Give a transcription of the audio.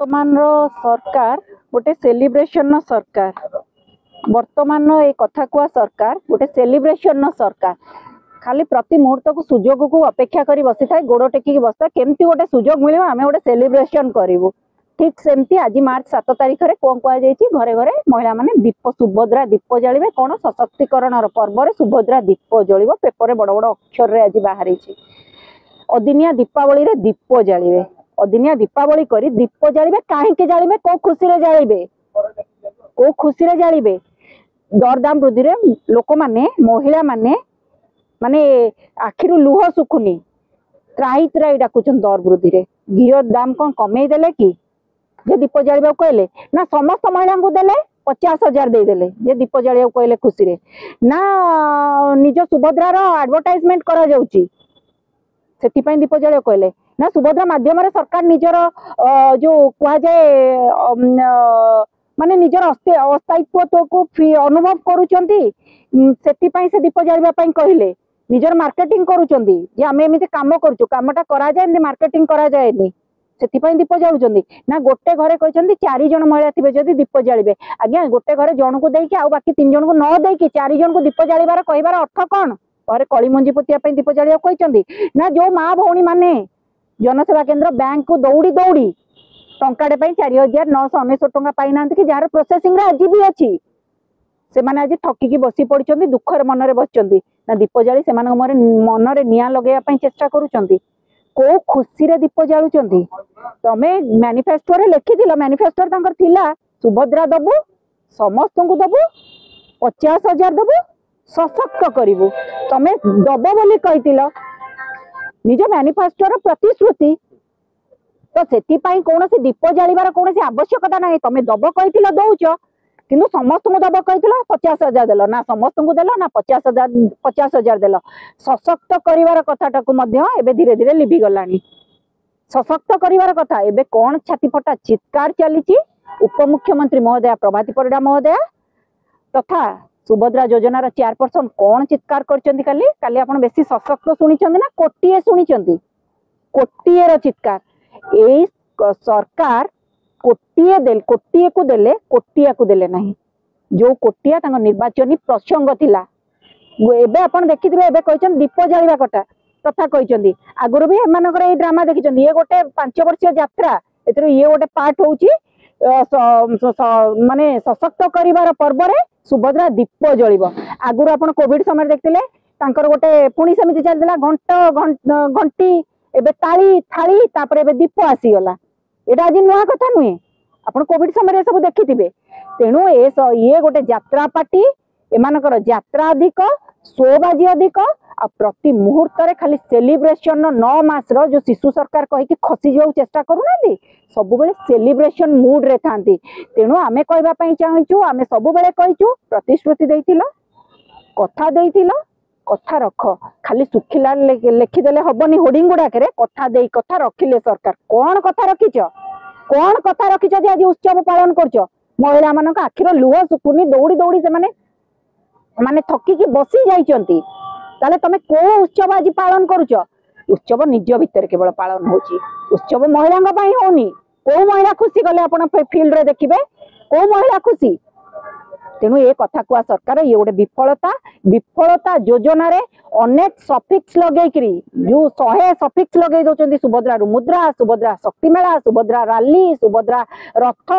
वर्तमान सरकार गोटे सेलिब्रेशन सरकार वर्तमान ये कथा कुआ सरकार गोटे सेलिब्रेशन सरकार खाली प्रति मुहूर्त को सुजोग को अपेक्षा कर बसी था गोड़ टेकिक बसता केमती गोटे सुजोग मिले आम गोटे सेलिब्रेशन करूँ। ठीक सेमती आज मार्च 7 तारिख में कौन कह घरे घरे महिला माने दीप सुभद्रा दीप जलिबे कौन सशक्तिकरण पर्व सुभद्रा दीप जल पेपर बड़ बड़ अक्षर आज बाहरी अदिनिया दीपावली रे दीप जालिबे अदिनिया दीपावली करी दीप जालिबे कहीं जालिबे को खुशी रे जालिबे को खुशी रे जालिबे दरदाम वृद्धि रे लोक माने महिला माने माने आखिरु लुह सुखुनी त्राही त्राही डाकुचन दर वृद्धि रे घीर दाम कौन कमे देले कि जे दीप जालिबा कहले ना समस्त महिला को देले 50,000 दे देले जे दीप जालिबा कहले खुशी रे ना निज सुभद्रा रो एडवर्टाइजमेंट करा जाउची सेति पई दीप जालिबा कहले ना सुभद्रा माध्यम रे सरकार निजर जो कह जाए माने निजर अस्थायित्व को अनुभव करूचंती सेति पई से दीप जालिबा पई कहले निजर मार्केटिंग करूचंती जे आमे एमिते काम करूचु कामटा करा जाए एमिते मार्केटिंग करा जाएनी सेति पई दीप जालुचंती ना गोटे घरे कहचंती 4 जन महिला थिबे जदी दीप जालिबे आज्ञा गोटे घरे जन को देकी आ बाकी 3 जन को न देकी 4 जन को दीप जालिबार कहिबार अर्थ कोन घरे कळी मंजी पोतिया पई दीप जालिया कहचंती ना जो मां भौणी माने जनसेवा केंद्र बैंक को दौड़ी दौड़ी टंकाटे 4,999 टंका पाई ना कि जार प्रोसेसिंग रे आज भी अच्छी से माने आज ठकिकी बसी पड़छंती दुखर मन रे बसचंती ना दीप जाली से मन रे निया लगेया पई चेष्टा करूचंती को खुशी रे दीप जालुचंती तमे मैनिफेस्टो रे लिखि दिलो मैनिफेस्टो तांकर थिला सुभद्रा दबु समस्त को दबु 50,000 दबु सशक्त करिवु तमे दबो बोली कहितिलो निज मैनिफेस्टो रो प्रतिश्रुति तो सेति पई कोनोसी दीप जालिबार कोनोसी आवश्यकता नाही तमे दबो कहितिलो दउछ किंतु समस्त को दबो कहितिलो 50,000 देलो ना समस्त को देलो ना 50,000 देलो सशक्त करिवार कथाटा को मध्य एबे धीरे धीरे लिभि गलानी सशक्त करिवार कथा एबे कोन छाती फटा चित्कार चलीची उपमुख्यमंत्री महोदय प्रभाती परिडा महोदय तथा सुभद्रा योजनार चेयरपर्सन कौन चित्कार करचंती काली काली आपण बेसी सशक्त सुनिचंती ना कोटिए सुनिचंती कोटिए रो चित्कार ए सरकार कोटिए को देले कोटिया को देले नहीं जो कोटिया तांग निर्वाचनी प्रसंग थिला एबे आपण देखिथिबे एबे कहचन दीप जालिबा कथा तथा कहचंती आगुरु भी एमानकर ए ड्रामा देखिचंती ये गोटे 5 वर्षीय यात्रा एतरो ये गोटे पार्ट होउची माने सशक्त करिवार पर्व रे सुभद्रा दीप जलिब आगुरु आपण कोविड समय देखथिले तांकर गोटे पुणी समिति चलदिला घंटी एबे ताली थाली तापर एबे दीप आसी गला एटा आज नुआ कथा नुए आपण कोविड समय सब देखिथिबे तेणु ये गोटे यात्रा पार्टी एमानकर यात्रा अधिक शोबाजी अधिक आ प्रति मुहूर्त रे खाली सेलिब्रेशन 9 मास रो जो शिशु सरकार कहि कि खसी जाऊ चेष्टा करूनांदी सब बेले सेलिब्रेशन मूड रे थांती तेणु आमे कहबा पई चाहूचु आमे सब बेले कहिचु प्रतिश्रुति देइतिलो कथा रख खाली सुखिला लिखि देले हबनी होर्डिंग गुडा करे कथा देई कथा रखिले सरकार कोन कथा रखिछ जे आज उत्सव पालन करछ महिला मानक आखिर लुह सुकुनी दौड़ी दौड़ी से माने थकी की बसी जाइचंती ताले तमे को उत्सव आज पालन करूछ उत्सव निज भीतर केवल पालन होची उत्सव महिला पई होनी को महिला खुशी गले आपण फील्ड रे देखिबे को महिला खुशी तेणु ये कथा कुआ सरकार ये गोटे विफलता योजना रे अनेक सफिक्स लगे जो 100 सफिक्स लगे दउचंती सुभद्रा मुद्रा सुभद्रा शक्ति मेला सुभद्रा रैली सुभद्रा रथ